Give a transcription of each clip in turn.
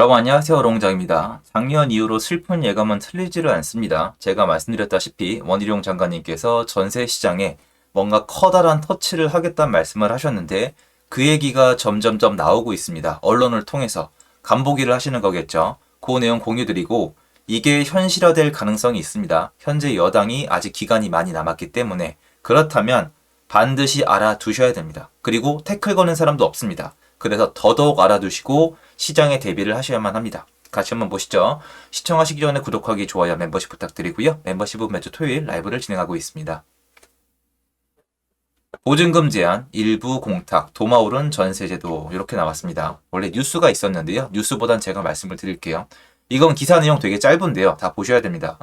여러분 안녕하세요. 롱장입니다. 작년 이후로 슬픈 예감은 틀리지를 않습니다. 제가 말씀드렸다시피 원희룡 장관님께서 전세 시장에 뭔가 커다란 터치를 하겠다는 말씀을 하셨는데 그 얘기가 점점점 나오고 있습니다. 언론을 통해서 간보기를 하시는 거겠죠. 그 내용 공유드리고 이게 현실화될 가능성이 있습니다. 현재 여당이 아직 기간이 많이 남았기 때문에 그렇다면 반드시 알아두셔야 됩니다. 그리고 태클 거는 사람도 없습니다. 그래서 더더욱 알아두시고 시장에 대비를 하셔야만 합니다. 같이 한번 보시죠. 시청하시기 전에 구독하기, 좋아요, 멤버십 부탁드리고요. 멤버십은 매주 토요일 라이브를 진행하고 있습니다. 보증금 제한, 일부 공탁, 도마오른 전세제도 이렇게 나왔습니다. 원래 뉴스가 있었는데요. 뉴스보단 제가 말씀을 드릴게요. 이건 기사 내용 되게 짧은데요. 다 보셔야 됩니다.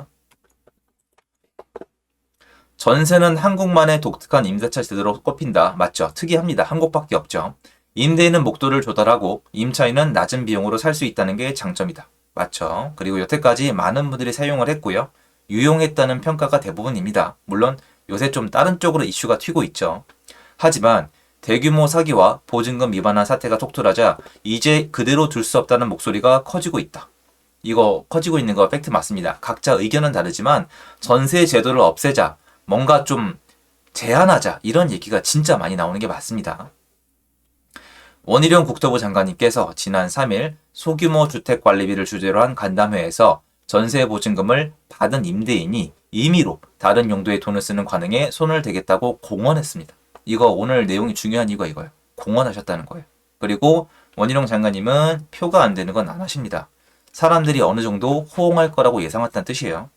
전세는 한국만의 독특한 임대차 제도로 꼽힌다. 맞죠? 특이합니다. 한국밖에 없죠. 임대인은 목돈을 조달하고 임차인은 낮은 비용으로 살 수 있다는 게 장점이다. 맞죠? 그리고 여태까지 많은 분들이 사용을 했고요. 유용했다는 평가가 대부분입니다. 물론 요새 좀 다른 쪽으로 이슈가 튀고 있죠. 하지만 대규모 사기와 보증금 위반한 사태가 톡톡하자 이제 그대로 둘 수 없다는 목소리가 커지고 있다. 이거 커지고 있는 거 팩트 맞습니다. 각자 의견은 다르지만 전세 제도를 없애자, 뭔가 좀 제한하자 이런 얘기가 진짜 많이 나오는 게 맞습니다. 원희룡 국토부 장관님께서 지난 3일 소규모 주택관리비를 주제로 한 간담회에서 전세 보증금을 받은 임대인이 임의로 다른 용도의 돈을 쓰는 관행에 손을 대겠다고 공언했습니다. 이거 오늘 내용이 중요한 이유가 이거예요. 공언하셨다는 거예요. 그리고 원희룡 장관님은 표가 안 되는 건 안 하십니다. 사람들이 어느 정도 호응할 거라고 예상했다는 뜻이에요.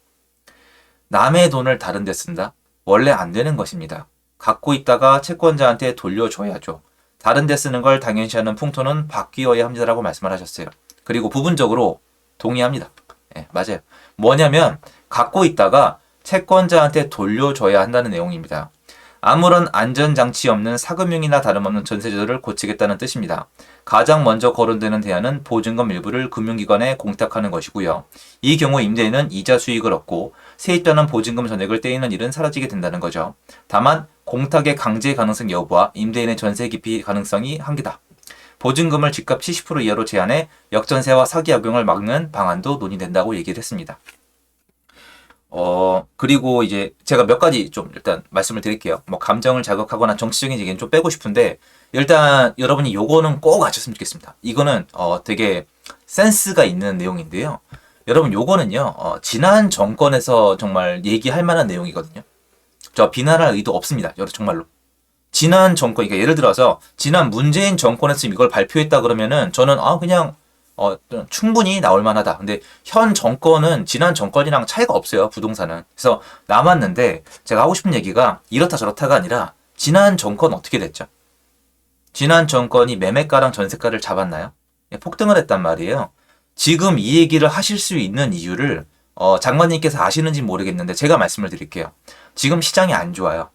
남의 돈을 다른 데 쓴다? 원래 안 되는 것입니다. 갖고 있다가 채권자한테 돌려줘야죠. 다른 데 쓰는 걸 당연시하는 풍토는 바뀌어야 합니다라고 말씀을 하셨어요. 그리고 부분적으로 동의합니다. 네, 맞아요. 뭐냐면 갖고 있다가 채권자한테 돌려줘야 한다는 내용입니다. 아무런 안전장치 없는 사금융이나 다름없는 전세제도를 고치겠다는 뜻입니다. 가장 먼저 거론되는 대안은 보증금 일부를 금융기관에 공탁하는 것이고요. 이 경우 임대인은 이자 수익을 얻고 세입자는 보증금 전액을 떼이는 일은 사라지게 된다는 거죠. 다만 공탁의 강제 가능성 여부와 임대인의 전세 기피 가능성이 한계다. 보증금을 집값 70% 이하로 제한해 역전세와 사기 악용을 막는 방안도 논의된다고 얘기를 했습니다. 그리고 이제 제가 몇 가지 좀 일단 말씀을 드릴게요. 뭐 감정을 자극하거나 정치적인 얘기는 좀 빼고 싶은데 일단 여러분이 요거는 꼭 아셨으면 좋겠습니다. 이거는 되게 센스가 있는 내용인데요. 여러분 요거는요. 지난 정권에서 정말 얘기할 만한 내용이거든요. 저 비난할 의도 없습니다. 여러분 정말로. 지난 정권, 그러니까 예를 들어서 지난 문재인 정권에서 이걸 발표했다 그러면은 저는 그냥 충분히 나올 만하다. 근데 현 정권은 지난 정권이랑 차이가 없어요. 부동산은. 그래서 남았는데 제가 하고 싶은 얘기가 이렇다 저렇다가 아니라 지난 정권 어떻게 됐죠? 지난 정권이 매매가랑 전세가를 잡았나요? 예, 폭등을 했단 말이에요. 지금 이 얘기를 하실 수 있는 이유를 장관님께서 아시는지 모르겠는데 제가 말씀을 드릴게요. 지금 시장이 안 좋아요.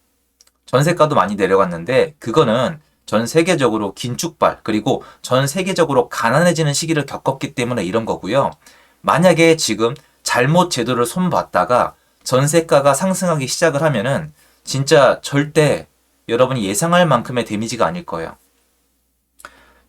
전세가도 많이 내려갔는데 그거는 전 세계적으로 긴축발 그리고 전 세계적으로 가난해지는 시기를 겪었기 때문에 이런 거고요. 만약에 지금 잘못 제도를 손봤다가 전세가가 상승하기 시작을 하면은 진짜 절대 여러분이 예상할 만큼의 데미지가 아닐 거예요.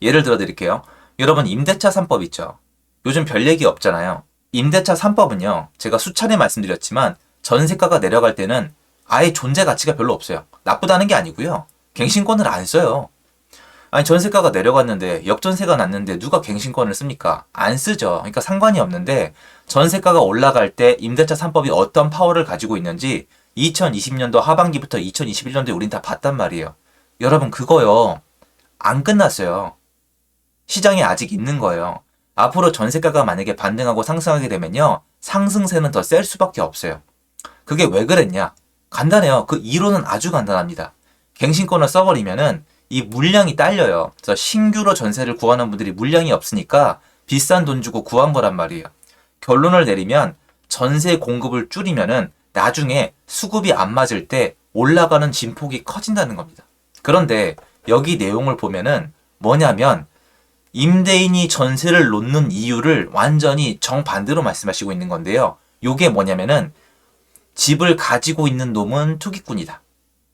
예를 들어 드릴게요. 여러분 임대차 3법 있죠. 요즘 별 얘기 없잖아요. 임대차 3법은요. 제가 수차례 말씀드렸지만 전세가가 내려갈 때는 아예 존재 가치가 별로 없어요. 나쁘다는 게 아니고요. 갱신권을 안 써요. 아니 전세가가 내려갔는데 역전세가 났는데 누가 갱신권을 씁니까? 안 쓰죠. 그러니까 상관이 없는데 전세가가 올라갈 때 임대차 3법이 어떤 파워를 가지고 있는지 2020년도 하반기부터 2021년도에 우린 다 봤단 말이에요. 여러분 그거요. 안 끝났어요. 시장에 아직 있는 거예요. 앞으로 전세가가 만약에 반등하고 상승하게 되면요. 상승세는 더 셀 수밖에 없어요. 그게 왜 그랬냐? 간단해요. 그 이론은 아주 간단합니다. 갱신권을 써버리면은 이 물량이 딸려요. 그래서 신규로 전세를 구하는 분들이 물량이 없으니까 비싼 돈 주고 구한 거란 말이에요. 결론을 내리면 전세 공급을 줄이면은 나중에 수급이 안 맞을 때 올라가는 진폭이 커진다는 겁니다. 그런데 여기 내용을 보면은 뭐냐면 임대인이 전세를 놓는 이유를 완전히 정반대로 말씀하시고 있는 건데요. 요게 뭐냐면은 집을 가지고 있는 놈은 투기꾼이다.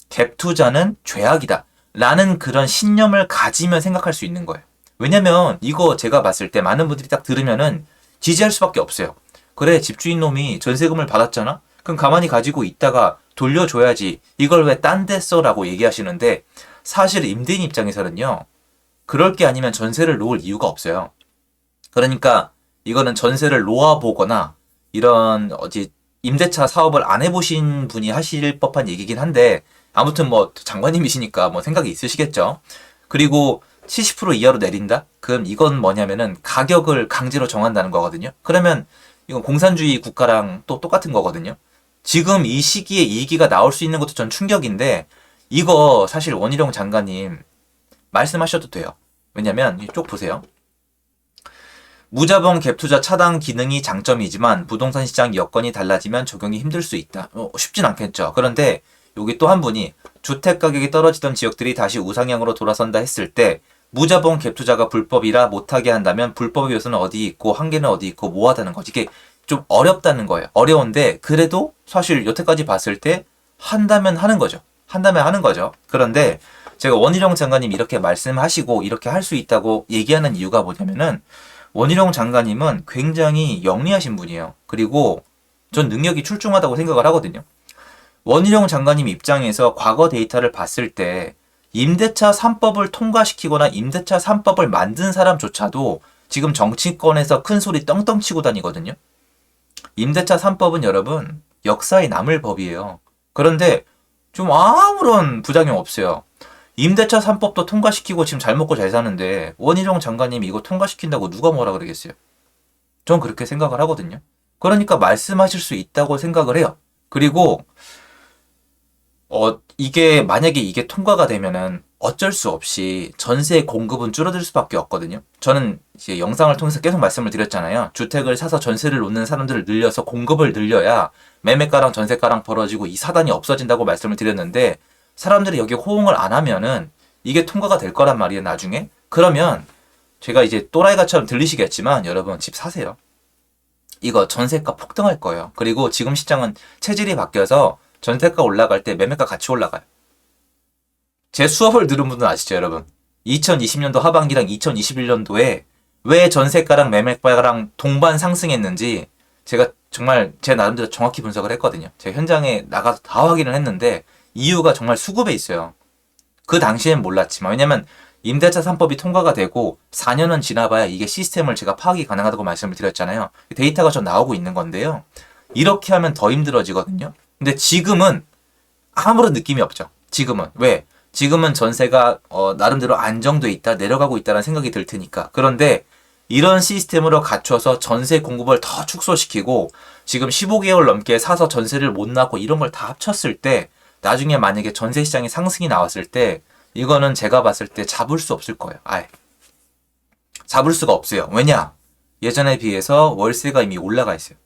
갭 투자는 죄악이다. 라는 그런 신념을 가지면 생각할 수 있는 거예요. 왜냐면 이거 제가 봤을 때 많은 분들이 딱 들으면은 지지할 수밖에 없어요. 그래, 집주인 놈이 전세금을 받았잖아? 그럼 가만히 가지고 있다가 돌려줘야지. 이걸 왜 딴 데 써라고 얘기하시는데, 사실 임대인 입장에서는요, 그럴 게 아니면 전세를 놓을 이유가 없어요. 그러니까 이거는 전세를 놓아보거나 이런 임대차 사업을 안 해보신 분이 하실 법한 얘기긴 한데, 아무튼 뭐 장관님이시니까 뭐 생각이 있으시겠죠. 그리고 70% 이하로 내린다? 그럼 이건 뭐냐면은 가격을 강제로 정한다는 거거든요. 그러면 이건 공산주의 국가랑 또 똑같은 거거든요. 지금 이 시기에 이 얘기가 나올 수 있는 것도 전 충격인데, 이거 사실 원희룡 장관님 말씀하셔도 돼요. 왜냐면 이쪽 보세요. 무자본 갭투자 차단 기능이 장점이지만 부동산 시장 여건이 달라지면 적용이 힘들 수 있다. 쉽진 않겠죠. 그런데 여기 또 한 분이 주택 가격이 떨어지던 지역들이 다시 우상향으로 돌아선다 했을 때 무자본 갭투자가 불법이라 못하게 한다면 불법의 요소는 어디 있고 한계는 어디 있고 뭐하다는 거지. 이게 좀 어렵다는 거예요. 어려운데 그래도 사실 여태까지 봤을 때 한다면 하는 거죠. 한다면 하는 거죠. 그런데 제가 원희룡 장관님 이렇게 말씀하시고 이렇게 할 수 있다고 얘기하는 이유가 뭐냐면은, 원희룡 장관님은 굉장히 영리하신 분이에요. 그리고 전 능력이 출중하다고 생각을 하거든요. 원희룡 장관님 입장에서 과거 데이터를 봤을 때 임대차 3법을 통과시키거나 임대차 3법을 만든 사람조차도 지금 정치권에서 큰 소리 떵떵 치고 다니거든요. 임대차 3법은 여러분 역사에 남을 법이에요. 그런데 좀 아무런 부작용 없어요. 임대차 3법도 통과시키고 지금 잘 먹고 잘 사는데 원희룡 장관님이 이거 통과시킨다고 누가 뭐라 그러겠어요? 전 그렇게 생각을 하거든요. 그러니까 말씀하실 수 있다고 생각을 해요. 그리고 이게 만약에 이게 통과가 되면은 어쩔 수 없이 전세 공급은 줄어들 수밖에 없거든요. 저는 이제 영상을 통해서 계속 말씀을 드렸잖아요. 주택을 사서 전세를 놓는 사람들을 늘려서 공급을 늘려야 매매가랑 전세가랑 벌어지고 이 사단이 없어진다고 말씀을 드렸는데, 사람들이 여기 호응을 안 하면은 이게 통과가 될 거란 말이에요, 나중에. 그러면 제가 이제 또라이가처럼 들리시겠지만 여러분 집 사세요. 이거 전세가 폭등할 거예요. 그리고 지금 시장은 체질이 바뀌어서 전세가 올라갈 때 매매가 같이 올라가요. 제 수업을 들은 분은 아시죠, 여러분? 2020년도 하반기랑 2021년도에 왜 전세가랑 매매가랑 동반 상승했는지 제가 정말 제 나름대로 정확히 분석을 했거든요. 제가 현장에 나가서 다 확인을 했는데 이유가 정말 수급에 있어요. 그 당시엔 몰랐지만, 왜냐면 임대차 3법이 통과가 되고 4년은 지나봐야 이게 시스템을 제가 파악이 가능하다고 말씀을 드렸잖아요. 데이터가 좀 나오고 있는 건데요. 이렇게 하면 더 힘들어지거든요. 근데 지금은 아무런 느낌이 없죠. 지금은. 왜? 지금은 전세가 나름대로 안정돼 있다, 내려가고 있다는 생각이 들 테니까. 그런데 이런 시스템으로 갖춰서 전세 공급을 더 축소시키고 지금 15개월 넘게 사서 전세를 못 나고 이런 걸 다 합쳤을 때 나중에 만약에 전세 시장에 상승이 나왔을 때 이거는 제가 봤을 때 잡을 수 없을 거예요. 아예. 잡을 수가 없어요. 왜냐? 예전에 비해서 월세가 이미 올라가 있어요.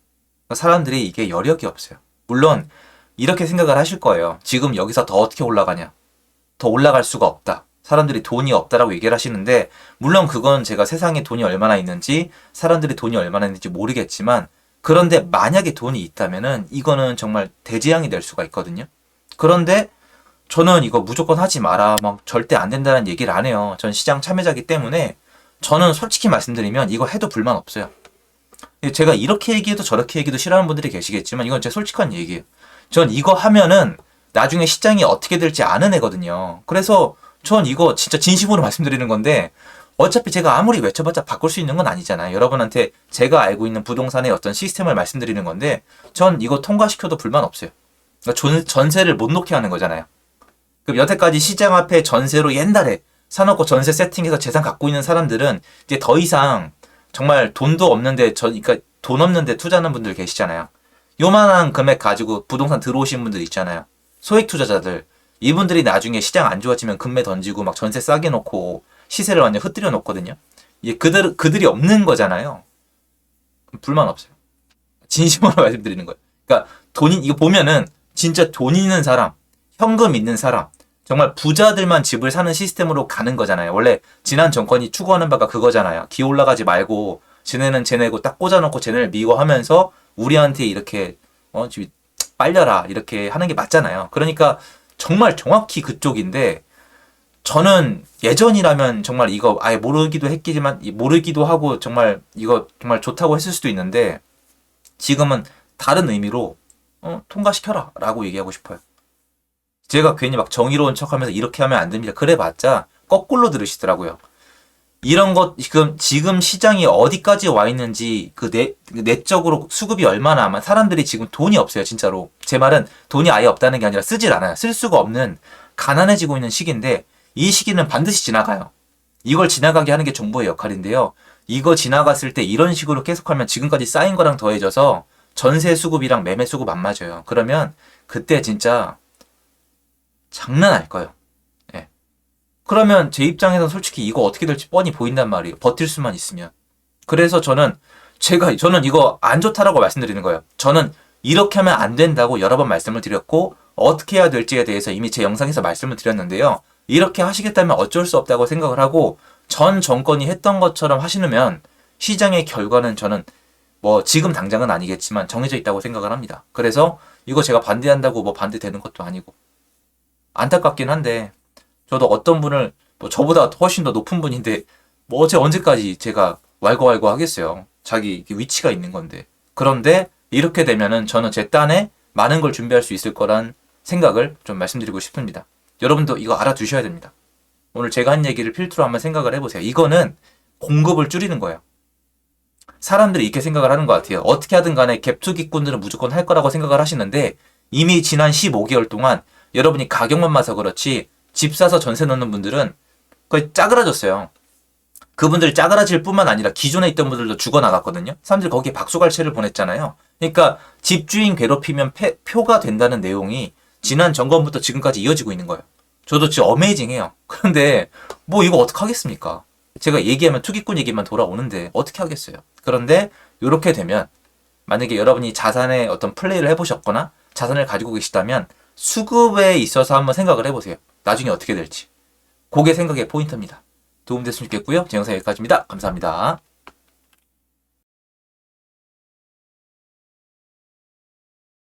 사람들이 이게 여력이 없어요. 물론 이렇게 생각을 하실 거예요. 지금 여기서 더 어떻게 올라가냐? 더 올라갈 수가 없다. 사람들이 돈이 없다라고 얘기를 하시는데, 물론 그건 제가 세상에 돈이 얼마나 있는지, 사람들이 돈이 얼마나 있는지 모르겠지만, 그런데 만약에 돈이 있다면은 이거는 정말 대재앙이 될 수가 있거든요. 그런데 저는 이거 무조건 하지 마라, 막 절대 안 된다는 얘기를 안 해요. 전 시장 참여자이기 때문에 저는 솔직히 말씀드리면 이거 해도 불만 없어요. 제가 이렇게 얘기해도 저렇게 얘기도 싫어하는 분들이 계시겠지만 이건 제 솔직한 얘기예요. 전 이거 하면은 나중에 시장이 어떻게 될지 아는 애거든요. 그래서 전 이거 진짜 진심으로 말씀드리는 건데, 어차피 제가 아무리 외쳐봤자 바꿀 수 있는 건 아니잖아요. 여러분한테 제가 알고 있는 부동산의 어떤 시스템을 말씀드리는 건데, 전 이거 통과시켜도 불만 없어요. 그러니까 전세를 못 놓게 하는 거잖아요. 그럼 여태까지 시장 앞에 전세로 옛날에 사놓고 전세 세팅해서 재산 갖고 있는 사람들은 이제 더 이상 정말 돈도 없는데 그러니까 돈 없는데 투자하는 분들 계시잖아요. 요만한 금액 가지고 부동산 들어오신 분들 있잖아요. 소액 투자자들. 이분들이 나중에 시장 안 좋아지면 금매 던지고 막 전세 싸게 놓고 시세를 완전 흩뜨려 놓거든요. 이게 그들이 없는 거잖아요. 불만 없어요. 진심으로 말씀드리는 거예요. 그러니까 이거 보면은 진짜 돈 있는 사람, 현금 있는 사람, 정말 부자들만 집을 사는 시스템으로 가는 거잖아요. 원래 지난 정권이 추구하는 바가 그거잖아요. 기어 올라가지 말고 쟤네는 쟤네고 딱 꽂아놓고 쟤네를 미워하면서 우리한테 이렇게 지금 빨려라 이렇게 하는 게 맞잖아요. 그러니까 정말 정확히 그쪽인데, 저는 예전이라면 정말 이거 아예 모르기도 했겠지만 모르기도 하고 정말 이거 정말 좋다고 했을 수도 있는데 지금은 다른 의미로 통과시켜라 라고 얘기하고 싶어요. 제가 괜히 막 정의로운 척하면서 이렇게 하면 안 됩니다. 그래봤자 거꾸로 들으시더라고요. 이런 것 지금 시장이 어디까지 와 있는지 그 내적으로 수급이 얼마나 아마 사람들이 지금 돈이 없어요. 진짜로 제 말은 돈이 아예 없다는 게 아니라 쓰질 않아요. 쓸 수가 없는 가난해지고 있는 시기인데 이 시기는 반드시 지나가요. 이걸 지나가게 하는 게 정부의 역할인데요. 이거 지나갔을 때 이런 식으로 계속하면 지금까지 쌓인 거랑 더해져서 전세 수급이랑 매매 수급 안 맞아요. 그러면 그때 진짜 장난 아닐 거예요. 예. 그러면 제 입장에서는 솔직히 이거 어떻게 될지 뻔히 보인단 말이에요. 버틸 수만 있으면. 그래서 저는 이거 안 좋다라고 말씀드리는 거예요. 저는 이렇게 하면 안 된다고 여러 번 말씀을 드렸고 어떻게 해야 될지에 대해서 이미 제 영상에서 말씀을 드렸는데요. 이렇게 하시겠다면 어쩔 수 없다고 생각을 하고 전 정권이 했던 것처럼 하시면 시장의 결과는 저는 뭐 지금 당장은 아니겠지만 정해져 있다고 생각을 합니다. 그래서 이거 제가 반대한다고 뭐 반대되는 것도 아니고 안타깝긴 한데 저도 어떤 분을 뭐 저보다 훨씬 더 높은 분인데 뭐 언제까지 제가 왈가왈부 하겠어요. 자기 위치가 있는 건데. 그런데 이렇게 되면은 저는 제 딴에 많은 걸 준비할 수 있을 거란 생각을 좀 말씀드리고 싶습니다. 여러분도 이거 알아두셔야 됩니다. 오늘 제가 한 얘기를 필두로 한번 생각을 해보세요. 이거는 공급을 줄이는 거예요. 사람들이 이렇게 생각을 하는 것 같아요. 어떻게 하든 간에 갭투기꾼들은 무조건 할 거라고 생각을 하시는데 이미 지난 15개월 동안 여러분이 가격만 봐서 그렇지 집 사서 전세 넣는 분들은 거의 짜그라졌어요. 그분들 짜그라질 뿐만 아니라 기존에 있던 분들도 죽어나갔거든요. 사람들이 거기에 박수갈채를 보냈잖아요. 그러니까 집주인 괴롭히면 표가 된다는 내용이 지난 정권부터 지금까지 이어지고 있는 거예요. 저도 진짜 어메이징해요. 그런데 뭐 이거 어떡하겠습니까? 제가 얘기하면 투기꾼 얘기만 돌아오는데 어떻게 하겠어요? 그런데 이렇게 되면 만약에 여러분이 자산의 어떤 플레이를 해보셨거나 자산을 가지고 계시다면 수급에 있어서 한번 생각을 해보세요. 나중에 어떻게 될지. 그게 생각의 포인트입니다. 도움됐으면 좋겠고요. 제 영상 여기까지입니다. 감사합니다.